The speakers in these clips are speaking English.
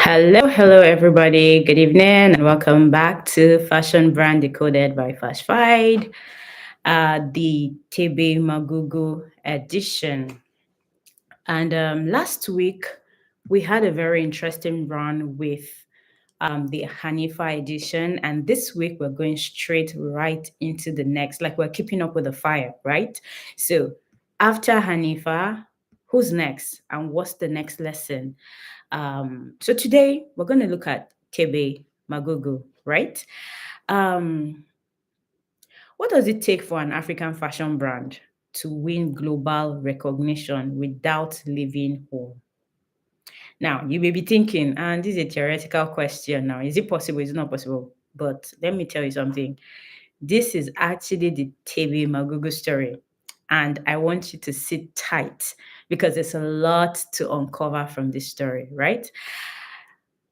Hello, everybody. Good evening, and welcome back to Fashion Brand Decoded by Fashfied, the Thebe Magugu edition. And last week, we had a very interesting run with the Hanifa edition, and this week we're going straight right into the next, like we're keeping up with the fire, right? So, after Hanifa, who's next, and what's the next lesson? So today we're going to look at Thebe Magugu, right? Um, what does it take for an African fashion brand to win global recognition without leaving home? Now, you may be thinking, and this is a theoretical question now, is it possible? Is it not possible? But let me tell you something. This is actually the Thebe Magugu story. And I want you to sit tight because there's a lot to uncover from this story, right?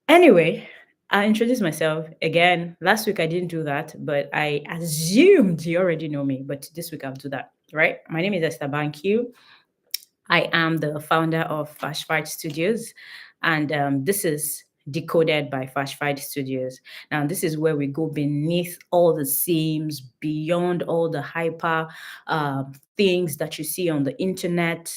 Anyway, I introduced myself again. Last week I didn't do that, but I assumed you already know me. But this week I'll do that, right? My name is Esther Bankyu. I am the founder of Fashfied Studios, and this is Decoded by Fashfied Studios. Now, this is where we go beneath all the seams, beyond all the hyper things that you see on the internet,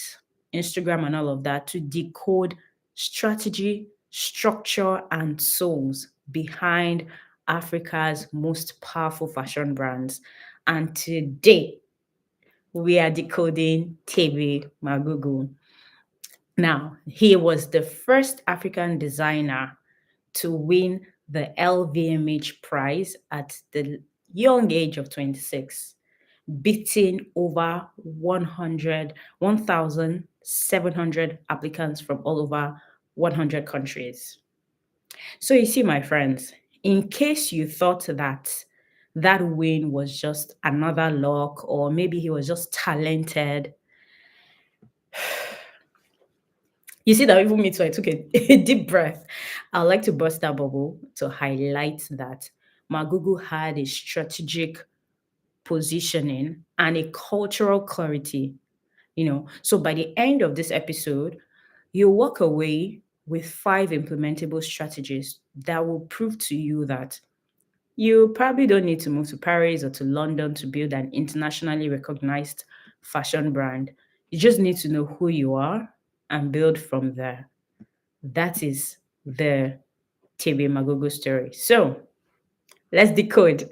Instagram, and all of that to decode strategy, structure, and souls behind Africa's most powerful fashion brands. And today, we are decoding Thebe Magugu. Now, he was the first African designer to win the LVMH prize at the young age of 26, beating over 1,700 applicants from all over 100 countries. So you see, my friends, in case you thought that win was just another luck or maybe he was just talented, you see that even me too, I took a deep breath. I'd like to burst that bubble to highlight that Magugu had a strategic positioning and a cultural clarity, So by the end of this episode, you walk away with five implementable strategies that will prove to you that you probably don't need to move to Paris or to London to build an internationally recognized fashion brand. You just need to know who you are and build from there. That is the Thebe Magugu story. So let's decode.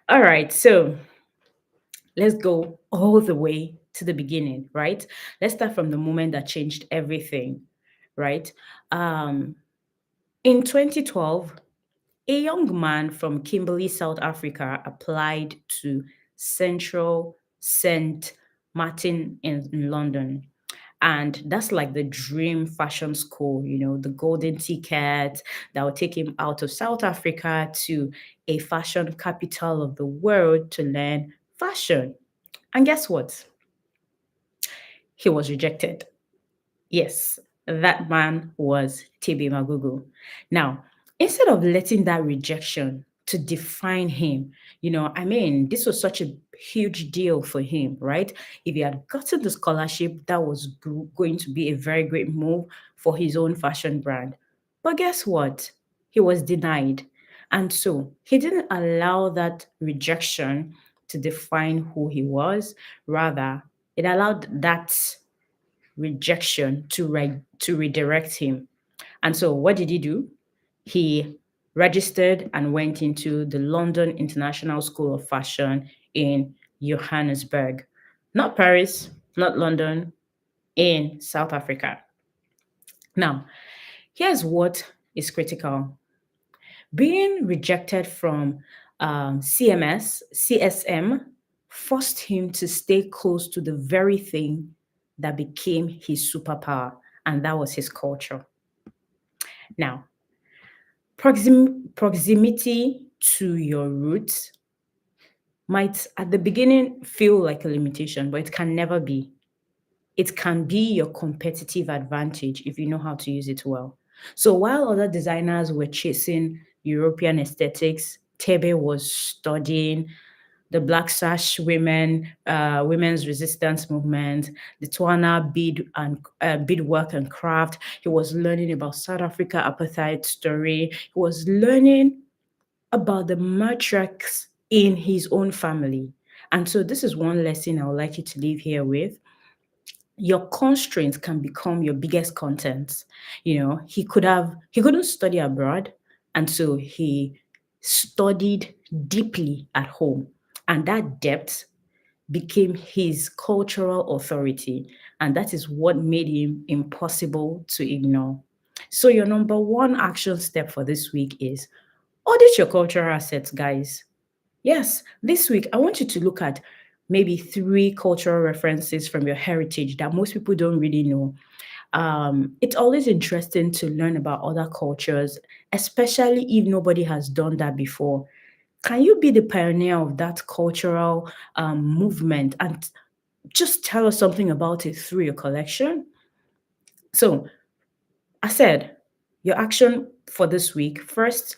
All right. So let's go all the way to the beginning, right? Let's start from the moment that changed everything, right? Um, in 2012, a young man from Kimberley, South Africa, applied to Central St. Martin in London. And that's like the dream fashion school, the golden ticket that will take him out of South Africa to a fashion capital of the world to learn fashion. And guess what? He was rejected. Yes, that man was Thebe Magugu. Now, instead of letting that rejection to define him, this was such a huge deal for him, right? If he had gotten the scholarship, that was going to be a very great move for his own fashion brand. But guess what? He was denied. And so he didn't allow that rejection to define who he was. Rather, it allowed that rejection to redirect him. And so what did he do? He registered and went into the London International School of Fashion in Johannesburg. Not Paris, not London, in South Africa. Now, here's what is critical. Being rejected from CSM forced him to stay close to the very thing that became his superpower, and that was his culture. Now, proximity to your roots might at the beginning feel like a limitation, but it can never be. It can be your competitive advantage if you know how to use it well. So while other designers were chasing European aesthetics, Thebe was studying the Black Sash women, women's resistance movement, the Twana beadwork and craft. He was learning about South Africa apartheid story. He was learning about the matriarchs in his own family. And so this is one lesson I would like you to leave here with. Your constraints can become your biggest content. He couldn't study abroad, and so he studied deeply at home. And that depth became his cultural authority. And that is what made him impossible to ignore. So, your number one action step for this week is audit your cultural assets, guys. Yes, this week I want you to look at maybe three cultural references from your heritage that most people don't really know. It's always interesting to learn about other cultures, especially if nobody has done that before. Can you be the pioneer of that cultural movement and just tell us something about it through your collection? So, I said, your action for this week first,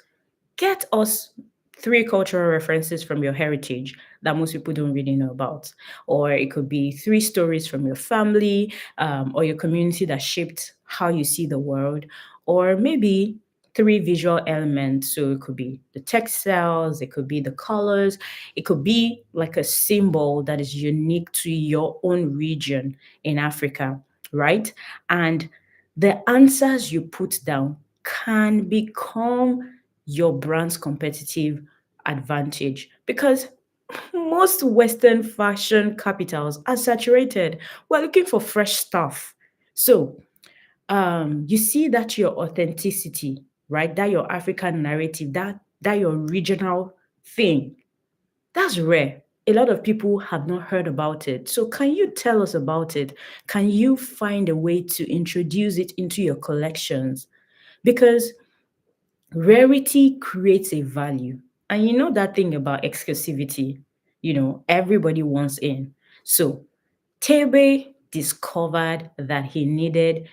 get us three cultural references from your heritage that most people don't really know about. Or it could be three stories from your family or your community that shaped how you see the world. Or maybe three visual elements. So it could be the textiles, it could be the colors, it could be like a symbol that is unique to your own region in Africa, right? And the answers you put down can become your brand's competitive advantage because most Western fashion capitals are saturated. We're looking for fresh stuff. So, you see that your authenticity, right? That your African narrative, that your regional thing, that's rare. A lot of people have not heard about it. So, can you tell us about it? Can you find a way to introduce it into your collections? Because rarity creates a value. And you know that thing about exclusivity, everybody wants in. So Tebe discovered that he needed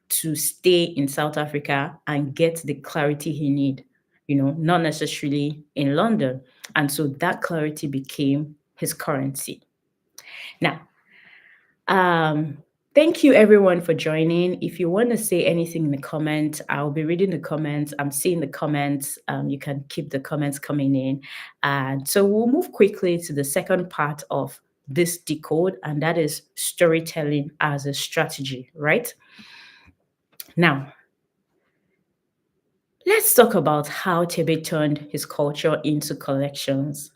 to stay in South Africa and get the clarity he need, not necessarily in London. And so that clarity became his currency. Now, um, thank you everyone for joining. If you want to say anything in the comments, I'll be reading the comments. I'm seeing the comments. You can keep the comments coming in. And so we'll move quickly to the second part of this decode, and that is storytelling as a strategy, right? Now, let's talk about how Tebe turned his culture into collections.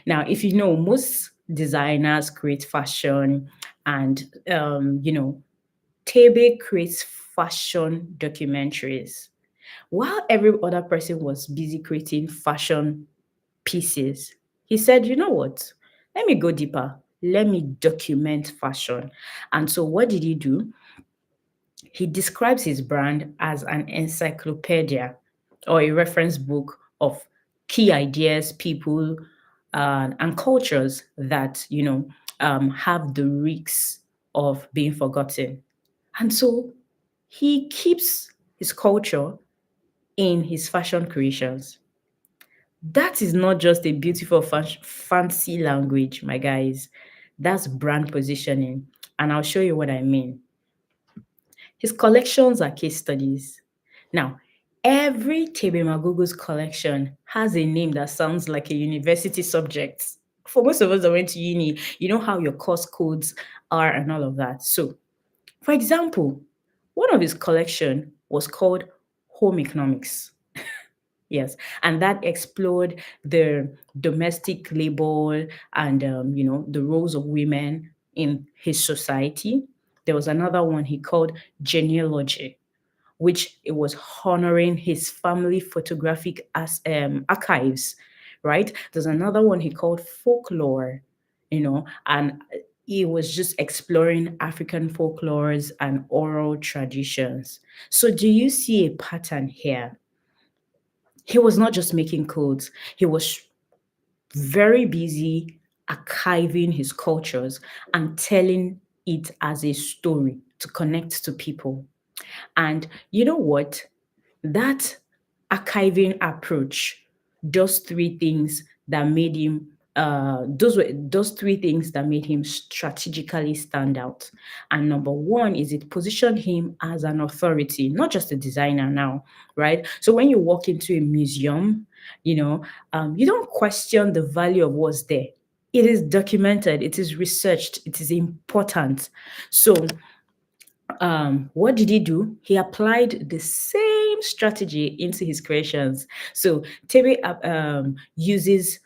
Now, if you know, most designers create fashion and, Tebe creates fashion documentaries. While every other person was busy creating fashion pieces, he said, you know what? Let me go deeper. Let me document fashion. And so, what did he do? He describes his brand as an encyclopedia or a reference book of key ideas, people, and cultures that have the risks of being forgotten. And so he keeps his culture in his fashion creations. That is not just a beautiful fancy language, my guys. That's brand positioning. And I'll show you what I mean. His collections are case studies. Now, every Thebe Magugu's collection has a name that sounds like a university subject. For most of us that went to uni, you know how your course codes are and all of that. So, for example, one of his collection was called Home Economics. Yes, and that explored the domestic labor and the roles of women in his society. There was another one he called Genealogy, which it was honoring his family photographic archives, right? There's another one he called Folklore, and he was just exploring African folklores and oral traditions. So, do you see a pattern here? He was not just making codes, he was very busy archiving his cultures and telling it as a story to connect to people. And you know what? That archiving approach does three things that made him those three things that made him strategically stand out. And number one is it positioned him as an authority, not just a designer now, right? So when you walk into a museum, you know, you don't question the value of what's there. It is documented, it is researched, it is important. So what did he do? He applied the same strategy into his creations. So Tebe uses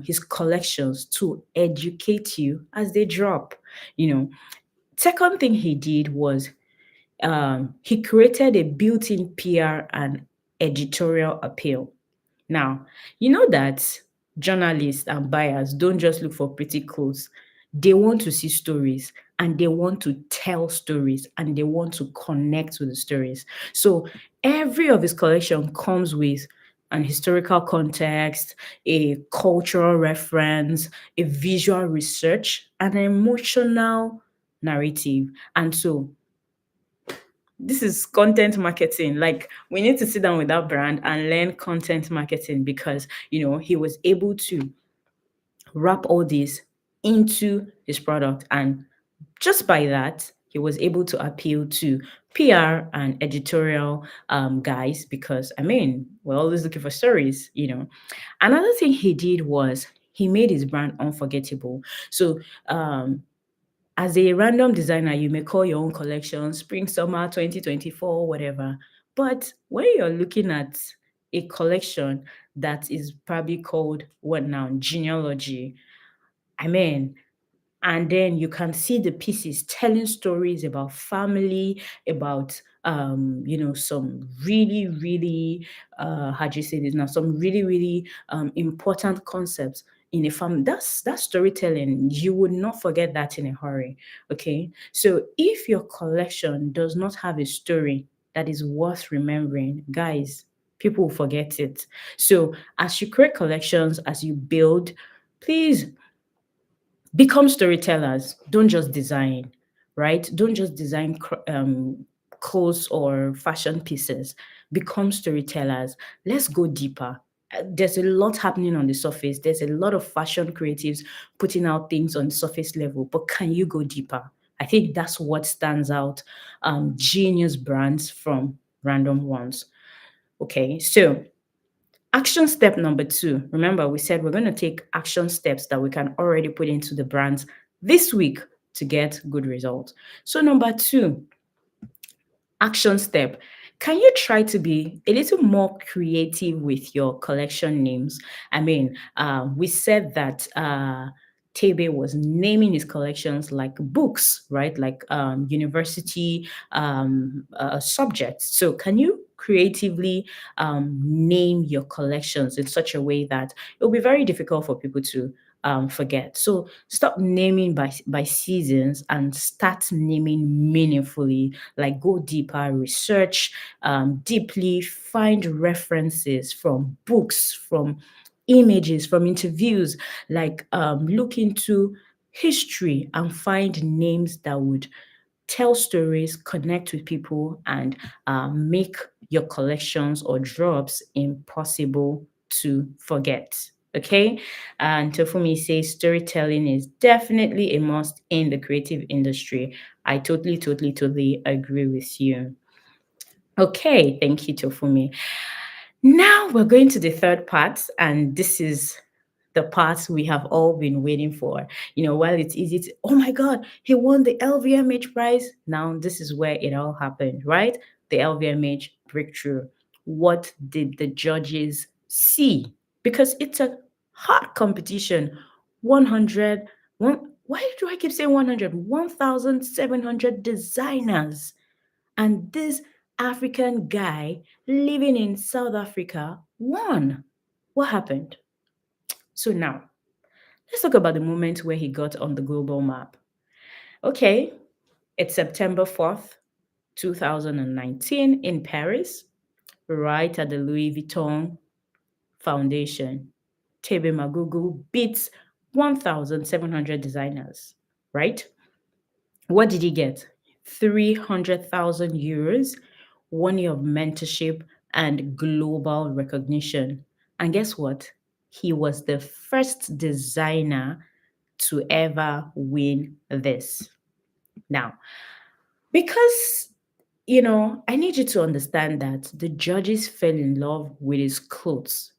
his collections to educate you as they drop. You know, second thing he did was he created a built-in PR and editorial appeal. Now, you know that journalists and buyers don't just look for pretty clothes. They want to see stories and they want to tell stories and they want to connect with the stories. So every of his collection comes with an historical context, a cultural reference, a visual research, and an emotional narrative. And so this is content marketing. Like we need to sit down with that brand and learn content marketing because he was able to wrap all this into his product, and just by that he was able to appeal to PR and editorial guys, because I mean we're always looking for stories. Another thing he did was he made his brand unforgettable. So as a random designer, you may call your own collection spring, summer 2024, whatever. But when you're looking at a collection that is probably called what now? Genealogy. I mean, and then you can see the pieces telling stories about family, about some really really how do you say this now, some really really important concepts in a family. That's storytelling. You would not forget that in a hurry. Okay, so if your collection does not have a story that is worth remembering, guys, people will forget it. So as you create collections, as you build, please become storytellers. Don't just design, right? Don't just design clothes or fashion pieces. Become storytellers. Let's go deeper. There's a lot happening on the surface. There's a lot of fashion creatives putting out things on surface level, but can you go deeper? I think that's what stands out genius brands from random ones. Okay, so action step number two. Remember, we said we're going to take action steps that we can already put into the brands this week to get good results. So, number two, action step. Can you try to be a little more creative with your collection names? I mean, we said that Tebe was naming his collections like books, right? Like university subjects. So, can you creatively name your collections in such a way that it'll be very difficult for people to forget? So, stop naming by seasons and start naming meaningfully. Like go deeper, research deeply, find references from books, from images, from interviews, like look into history and find names that would tell stories, connect with people, and make your collections or drops impossible to forget. Okay. And Tofumi says storytelling is definitely a must in the creative industry. I totally, totally, totally agree with you. Okay, thank you, Tofumi. Now we're going to the third part, and this is the part we have all been waiting for. While it's easy to, oh my God, he won the LVMH prize. Now, this is where it all happened, right? The LVMH breakthrough. What did the judges see? Because it's a hot competition. 100, why do I keep saying 100? 1,700 designers. And this African guy living in South Africa won. What happened? So now, let's talk about the moment where he got on the global map. Okay, it's September 4th, 2019 in Paris, right at the Louis Vuitton Foundation. Thebe Magugu beats 1,700 designers, right? What did he get? 300,000 euros, 1 year of mentorship, and global recognition. And guess what? He was the first designer to ever win this. Now, because I need you to understand that the judges fell in love with his clothes.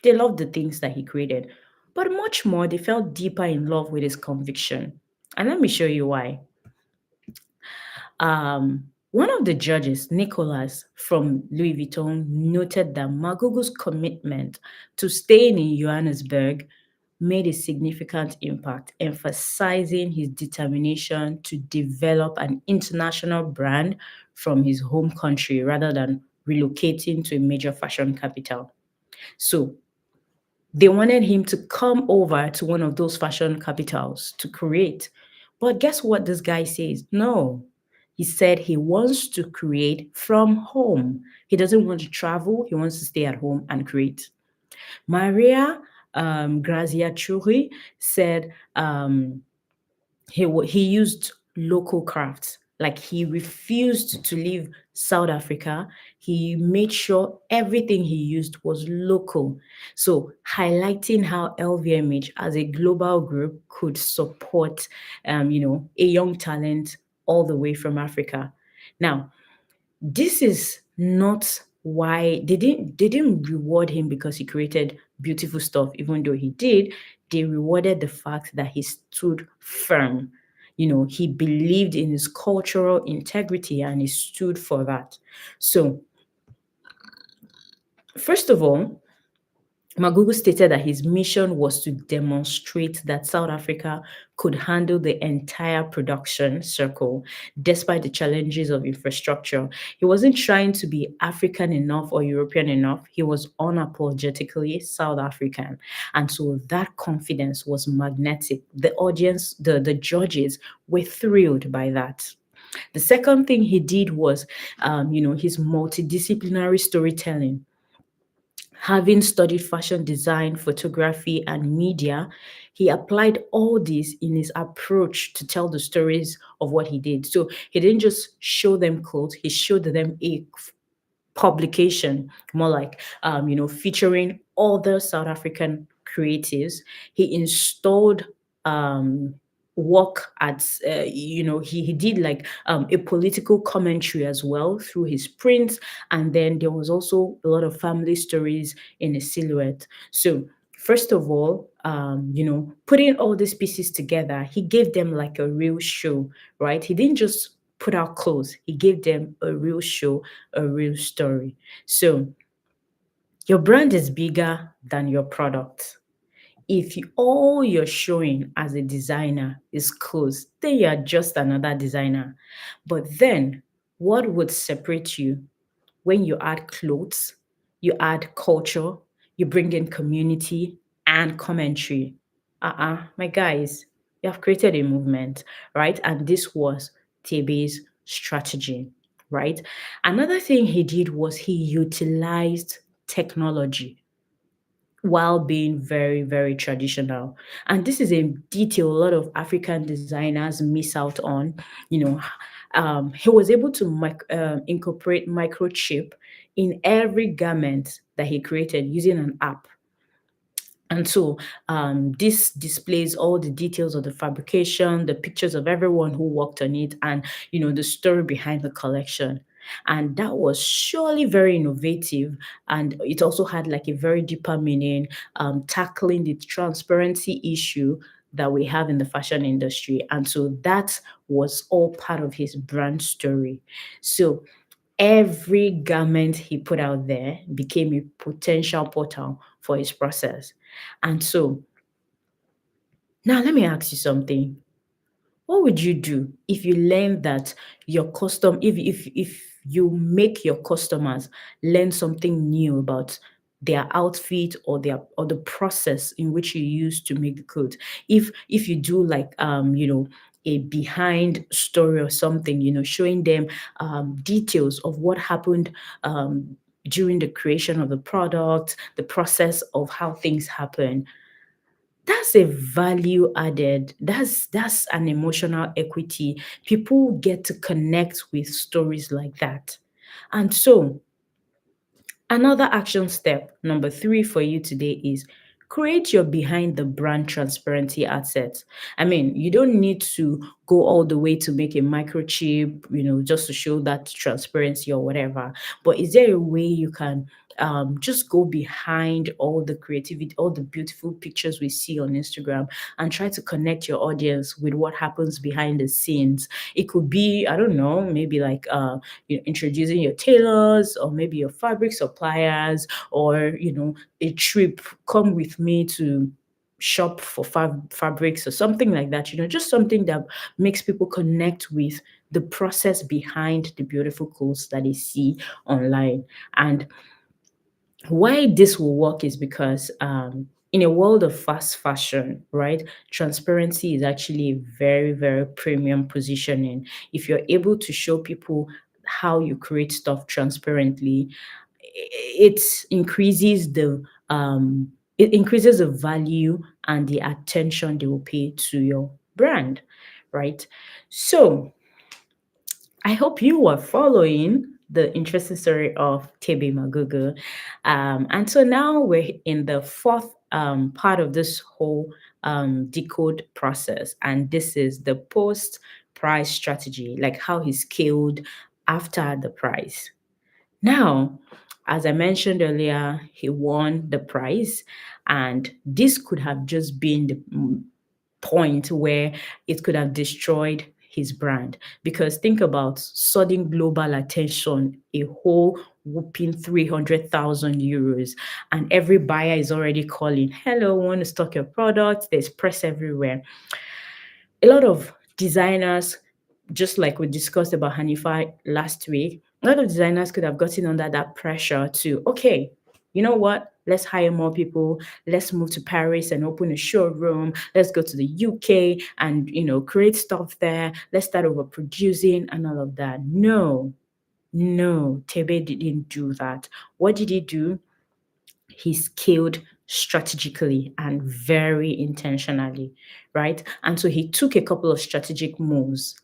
They loved the things that he created, but much more, they fell deeper in love with his conviction. And let me show you why. One of the judges, Nicholas from Louis Vuitton, noted that Magugu's commitment to staying in Johannesburg made a significant impact, emphasizing his determination to develop an international brand from his home country rather than relocating to a major fashion capital. So they wanted him to come over to one of those fashion capitals to create. But guess what this guy says? No. He said he wants to create from home. He doesn't want to travel. He wants to stay at home and create. Maria Grazia Churi said he used local crafts. Like he refused to leave South Africa. He made sure everything he used was local. So highlighting how LVMH as a global group could support, a young talent all the way from Africa. Now, this is not why they didn't reward him because he created beautiful stuff, even though he did. They rewarded the fact that he stood firm. He believed in his cultural integrity and he stood for that. So first of all, Magugu stated that his mission was to demonstrate that South Africa could handle the entire production circle despite the challenges of infrastructure. He wasn't trying to be African enough or European enough. He was unapologetically South African. And so that confidence was magnetic. The audience, the judges were thrilled by that. The second thing he did was, his multidisciplinary storytelling. Having studied fashion design, photography, and media, he applied all this in his approach to tell the stories of what he did. So he didn't just show them clothes, he showed them a publication, more like, featuring other South African creatives. He installed um, work at, he did like a political commentary as well through his prints. And then there was also a lot of family stories in the silhouette. So, first of all, putting all these pieces together, he gave them like a real show, right? He didn't just put out clothes, he gave them a real show, a real story. So, your brand is bigger than your product. If all you're showing as a designer is clothes, then you're just another designer. But then, what would separate you when you add clothes, you add culture, you bring in community and commentary? My guys, you have created a movement, right? And this was Thebe's strategy, right? Another thing he did was he utilized technology while being very, very traditional. And this is a detail a lot of African designers miss out on. You know, he was able to incorporate microchip in every garment that he created using an app. And so this displays all the details of the fabrication, the pictures of everyone who worked on it, and the story behind the collection. And that was surely very innovative. And it also had like a very deeper meaning, tackling the transparency issue that we have in the fashion industry. And so that was all part of his brand story. So every garment he put out there became a potential portal for his process. And so now let me ask you something. What would you do if you learn that if you make your customers learn something new about their outfit or the process in which you use to make the clothes? If you do like a behind story or something, showing them details of what happened during the creation of the product, the process of how things happen, that's a value added. That's an emotional equity. People get to connect with stories like that. And so Another action step, number three for you today is create your behind the brand transparency assets. I mean, you don't need to go all the way to make a microchip, just to show that transparency or whatever. But is there a way you can just go behind all the creativity, all the beautiful pictures we see on Instagram, and try to connect your audience with what happens behind the scenes? It could be, I don't know, maybe like introducing your tailors, or maybe your fabric suppliers, or a trip, come with me to shop for fabrics or something like that. Just something that makes people connect with the process behind the beautiful clothes that they see online. And why this will work is because in a world of fast fashion, right, transparency is actually a very, very premium positioning. If you're able to show people how you create stuff transparently, it increases the value and the attention they will pay to your brand, right? So I hope you are following the interesting story of Thebe Magugu. And so now we're in the fourth part of this whole decode process. And this is the post price strategy, like how he scaled after the price. Now, as I mentioned earlier, he won the prize, and this could have just been the point where it could have destroyed his brand. Because think about sudden global attention, a whole whooping 300,000 euros, and every buyer is already calling, hello, want to stock your product? There's press everywhere. A lot of designers, just like we discussed about Hanifa last week, a lot of designers could have gotten under that pressure to, okay, you know what? Let's hire more people. Let's move to Paris and open a showroom. Let's go to the UK and, create stuff there. Let's start overproducing and all of that. No, no, Tebe didn't do that. What did he do? He scaled strategically and very intentionally, right? And so he took a couple of strategic moves.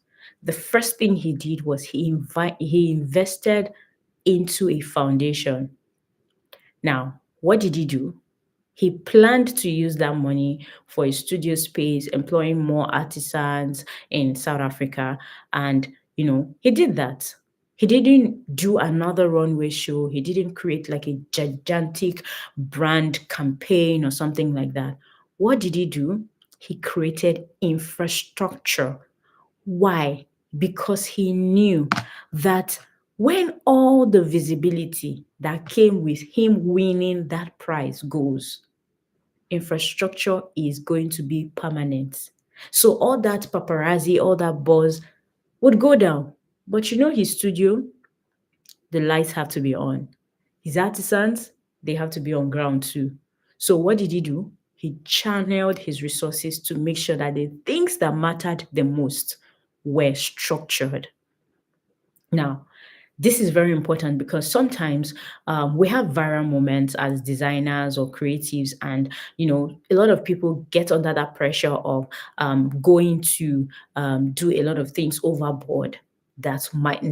The first thing he did was he invested into a foundation. Now, what did he do? He planned to use that money for a studio space, employing more artisans in South Africa. And, he did that. He didn't do another runway show. He didn't create like a gigantic brand campaign or something like that. What did he do? He created infrastructure. Why? Because he knew that when all the visibility that came with him winning that prize goes, infrastructure is going to be permanent. So all that paparazzi, all that buzz would go down. But his studio, the lights have to be on. His artisans, they have to be on ground too. So what did he do? He channeled his resources to make sure that the things that mattered the most were structured. Now, this is very important because sometimes we have viral moments as designers or creatives, and a lot of people get under that pressure of going to do a lot of things overboard that might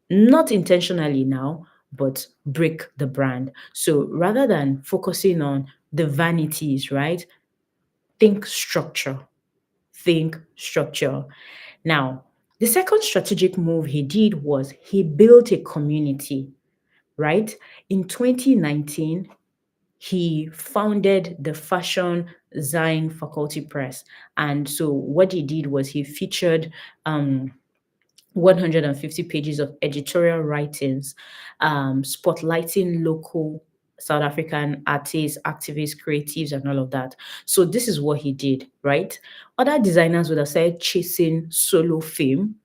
not intentionally now, but break the brand. So rather than focusing on the vanities, right? Think structure. Think structure. Now, the second strategic move he did was he built a community, right? In 2019, he founded the Fashion Design Faculty Press. And so what he did was he featured 150 pages of editorial writings, spotlighting local South African artists, activists, creatives, and all of that. So this is what he did, right? Other designers would have started chasing solo fame,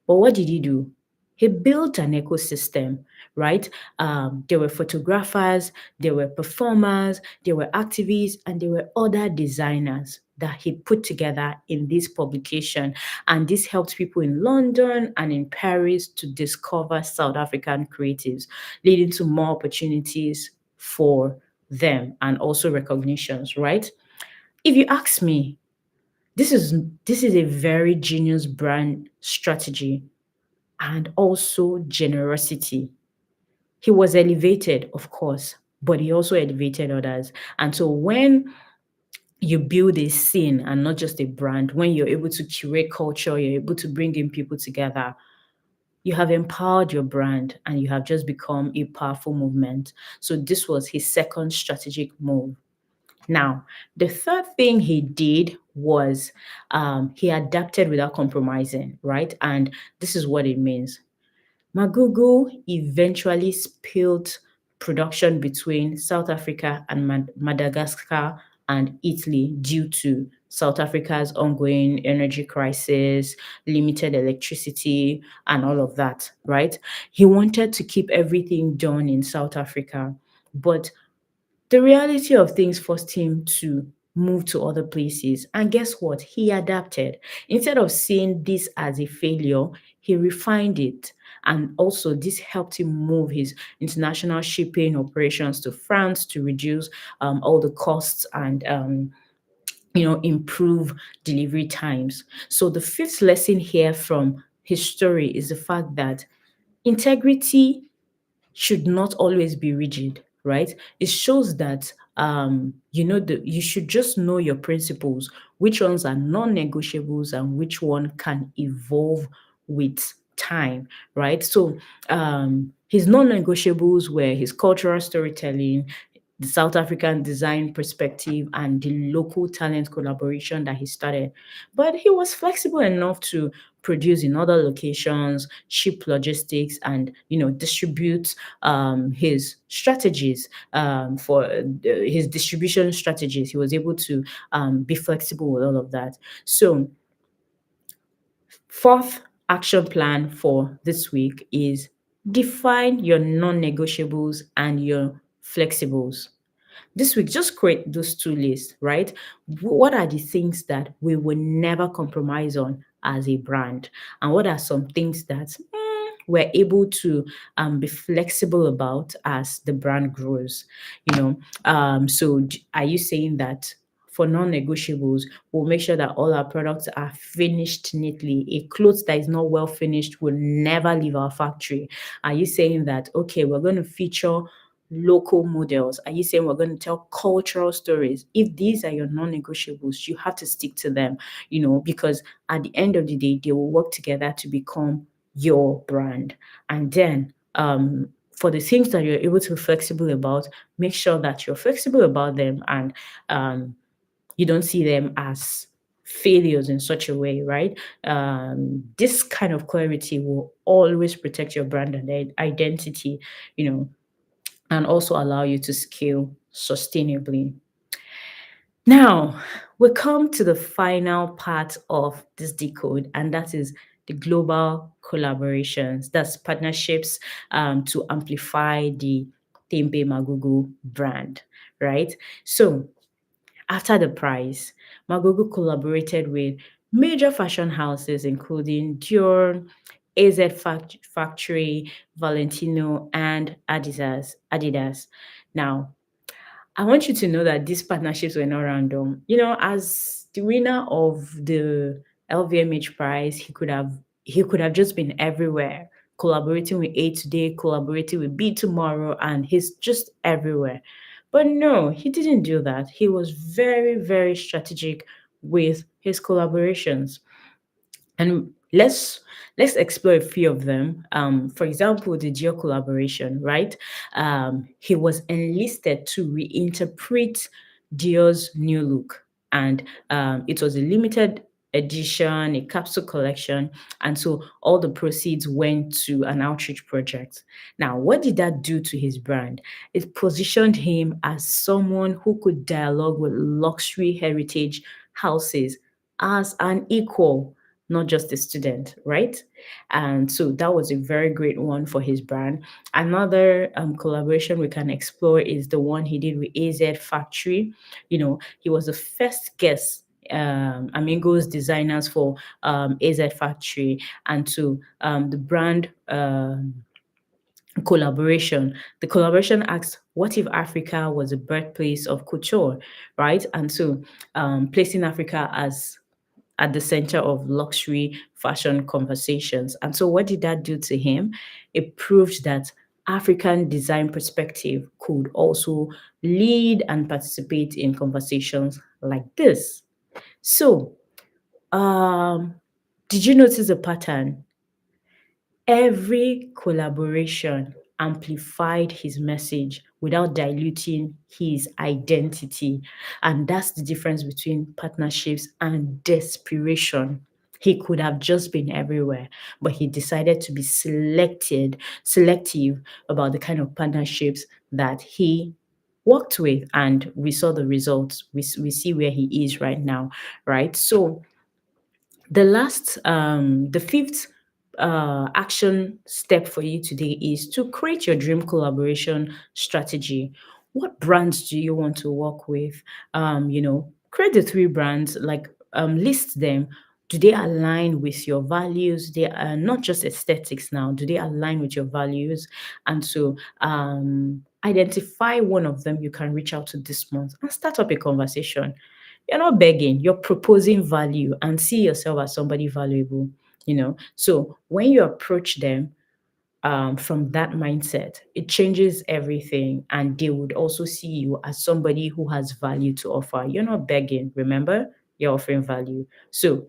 but what did he do? He built an ecosystem, right? There were photographers, there were performers, there were activists, and there were other designers that he put together in this publication. And this helped people in London and in Paris to discover South African creatives, leading to more opportunities for them and also recognitions, right? If you ask me, this is this is a very genius brand strategy and also generosity. He was elevated, of course, but he also elevated others. And so when you build a scene and not just a brand, when you're able to curate culture, you're able to bring in people together, you have empowered your brand and you have just become a powerful movement. So this was his second strategic move. Now, the third thing he did was he adapted without compromising, right? And this is what it means. Magugu eventually split production between South Africa and Madagascar and Italy due to South Africa's ongoing energy crisis, limited electricity, and all of that, right? He wanted to keep everything done in South Africa, but the reality of things forced him to move to other places. And guess what? He adapted. Instead of seeing this as a failure, he refined it. And also, this helped him move his international shipping operations to France to reduce all the costs and improve delivery times. So the fifth lesson here from his story is the fact that integrity should not always be rigid, right? It shows that you should just know your principles, which ones are non-negotiables and which one can evolve with time, right? So his non-negotiables were his cultural storytelling, the South African design perspective, and the local talent collaboration that he started. But he was flexible enough to produce in other locations, ship logistics, and distribute his strategies for his distribution strategies. He was able to be flexible with all of that. So, fourth action plan for this week is define your non-negotiables and your flexibles. This week, just create those two lists, right? What are the things that we will never compromise on as a brand? And what are some things that we're able to be flexible about as the brand grows? Are you saying that for non-negotiables, we'll make sure that all our products are finished neatly? A clothes that is not well finished will never leave our factory. Are you saying that, okay, we're going to feature local models? Are you saying we're going to tell cultural stories? If these are your non-negotiables, you have to stick to them, because at the end of the day, they will work together to become your brand. And then for the things that you're able to be flexible about, make sure that you're flexible about them and you don't see them as failures in such a way, right? This kind of clarity will always protect your brand and identity, and also allow you to scale sustainably. Now, we come to the final part of this decode, and that is the global collaborations. That's partnerships to amplify the Thebe Magugu brand, right? So, after the prize, Magugu collaborated with major fashion houses including Dior, Factory, Valentino, and Adidas. Now, I want you to know that these partnerships were not random. As the winner of the LVMH prize, he could have just been everywhere, collaborating with A today, collaborating with B tomorrow, and he's just everywhere. But no, he didn't do that. He was very, very strategic with his collaborations. And let's explore a few of them. For example, the Geo collaboration, right? He was enlisted to reinterpret Dior's new look, and it was a limited edition, a capsule collection, and so all the proceeds went to an outreach project. Now, what did that do to his brand? It positioned him as someone who could dialogue with luxury heritage houses as an equal, not just a student, right? And so that was a very great one for his brand. Another collaboration we can explore is the one he did with AZ Factory. He was the first guest Amigos designers for AZ Factory, and so the brand collaboration. The collaboration asks, what if Africa was a birthplace of couture, right? And so placing Africa as at the center of luxury fashion conversations. And so, what did that do to him? It proved that African design perspective could also lead and participate in conversations like this. So, um, did you notice a pattern? Every collaboration amplified his message without diluting his identity. And that's the difference between partnerships and desperation. He could have just been everywhere, but he decided to be selective about the kind of partnerships that he worked with. And we saw the results. We see where he is right now, right? So the fifth action step for you today is to create your dream collaboration strategy. What brands do you want to work with? Create the three brands, like list them. Do they align with your values? They are not just aesthetics now. Do they align with your values? And so identify one of them you can reach out to this month and start up a conversation. You're not begging, you're proposing value and see yourself as somebody valuable. So when you approach them from that mindset, it changes everything. And they would also see you as somebody who has value to offer. You're not begging, remember? You're offering value. So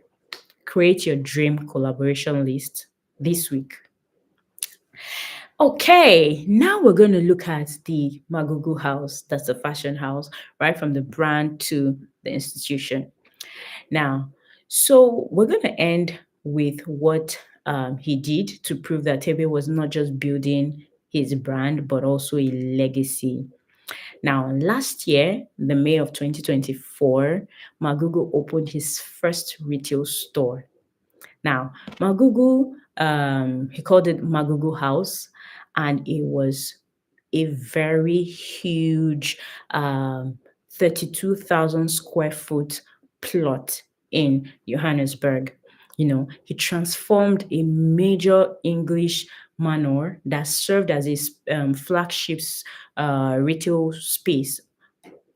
create your dream collaboration list this week. Okay, now we're going to look at the Magugu house. That's a fashion house, right? From the brand to the institution. Now, so we're going to end with what he did to prove that Thebe was not just building his brand, but also a legacy. Now, last year, the May of 2024, Magugu opened his first retail store. Now, Magugu, he called it Magugu House, and it was a very huge 32,000 square foot plot in Johannesburg. He transformed a major English manor that served as his flagship retail space,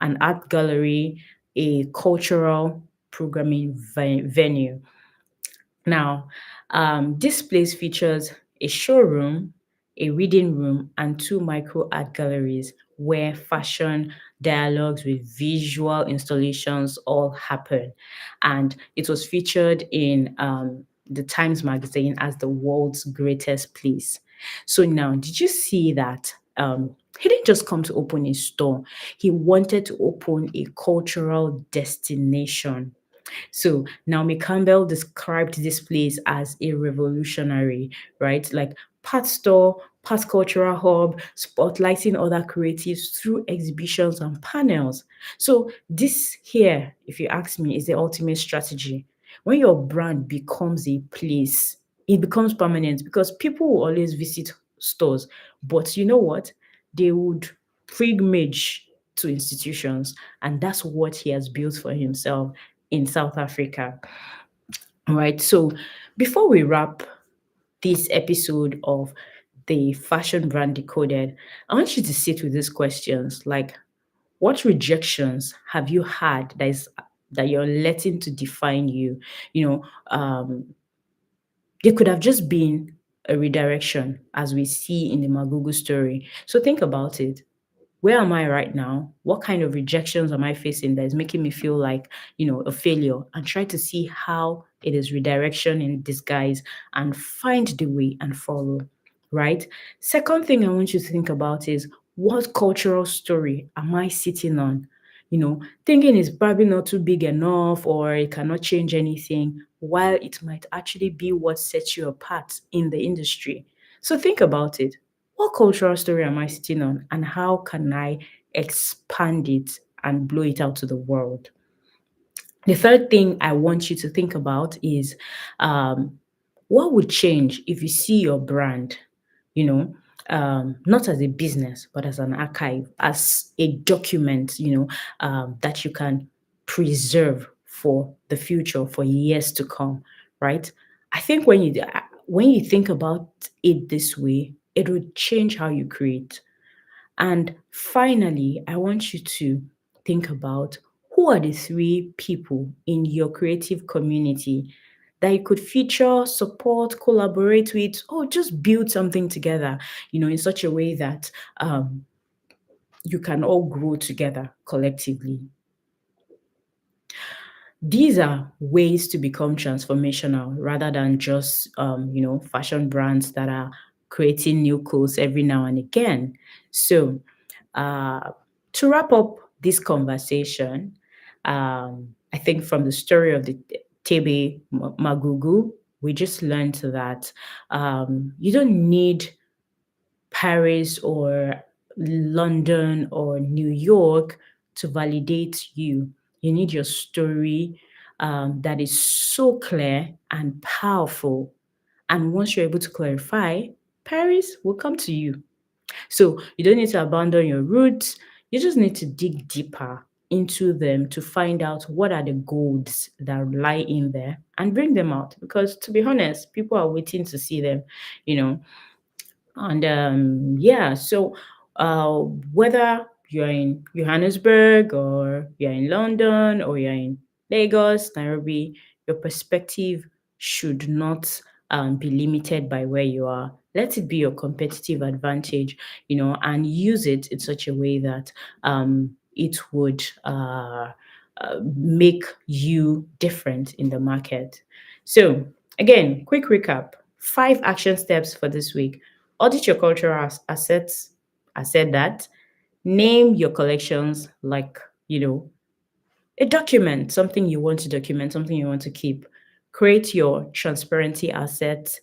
an art gallery, a cultural programming venue. Now, this place features a showroom, a reading room, and two micro art galleries where fashion dialogues with visual installations all happen. And it was featured in the Times Magazine as the world's greatest place. So now, did you see that? He didn't just come to open a store, he wanted to open a cultural destination. So Naomi Campbell described this place as a revolutionary, right? Like part store, part cultural hub, spotlighting other creatives through exhibitions and panels. So this here, if you ask me, is the ultimate strategy. When your brand becomes a place, it becomes permanent because people will always visit stores. But you know what? They would pilgrimage to institutions, and that's what he has built for himself in South Africa. All right. So before we wrap this episode of the Fashion Brand Decoded, I want you to sit with these questions like, what rejections have you had that you're letting to define you? You know, they could have just been a redirection, as we see in the Magugu story. So think about it. Where am I right now? What kind of rejections am I facing that is making me feel like, a failure? And try to see how it is redirection in disguise and find the way and follow, right? Second thing I want you to think about is, what cultural story am I sitting on? Thinking it's probably not too big enough or it cannot change anything, while it might actually be what sets you apart in the industry. So think about it. What cultural story am I sitting on, and how can I expand it and blow it out to the world? The third thing I want you to think about is, what would change if you see your brand, you know, not as a business, but as an archive, as a document, that you can preserve for the future, for years to come, right? I think when you think about it this way, it would change how you create. And finally, I want you to think about, who are the three people in your creative community that you could feature, support, collaborate with, or just build something together, in such a way that you can all grow together collectively. These are ways to become transformational rather than just fashion brands that are creating new codes every now and again. So uh, to wrap up this conversation, I think from the story of the Thebe Magugu, we just learned that you don't need Paris or London or New York to validate you. You need your story that is so clear and powerful. And once you're able to clarify, Paris will come to you. So you don't need to abandon your roots. You just need to dig deeper into them to find out what are the golds that lie in there and bring them out. Because to be honest, people are waiting to see them, you know. And yeah, so uh, whether you're in Johannesburg or you're in London or you're in Lagos, Nairobi, your perspective should not be limited by where you are. Let it be your competitive advantage, and use it in such a way that it would make you different in the market. So, again, quick recap: 5 action steps for this week. Audit your cultural assets. I said that. Name your collections like, a document, something you want to document, something you want to keep. Create your transparency assets.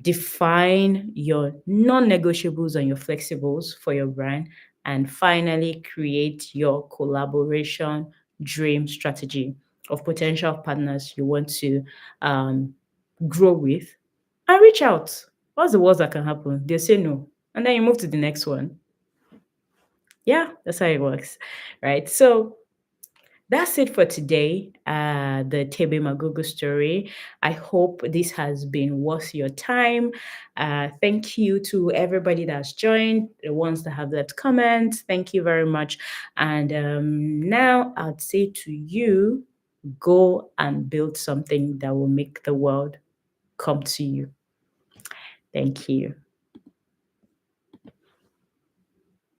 Define your non negotiables and your flexibles for your brand. And finally, create your collaboration dream strategy of potential partners you want to um, grow with, and reach out. What's the worst that can happen? They'll say no. And then you move to the next one. Yeah, that's how it works. Right. So that's it for today. The Thebe Magugu story. I hope this has been worth your time. Thank you to everybody that's joined, the ones that have left comments. Thank you very much. And now I'd say to you, go and build something that will make the world come to you. Thank you.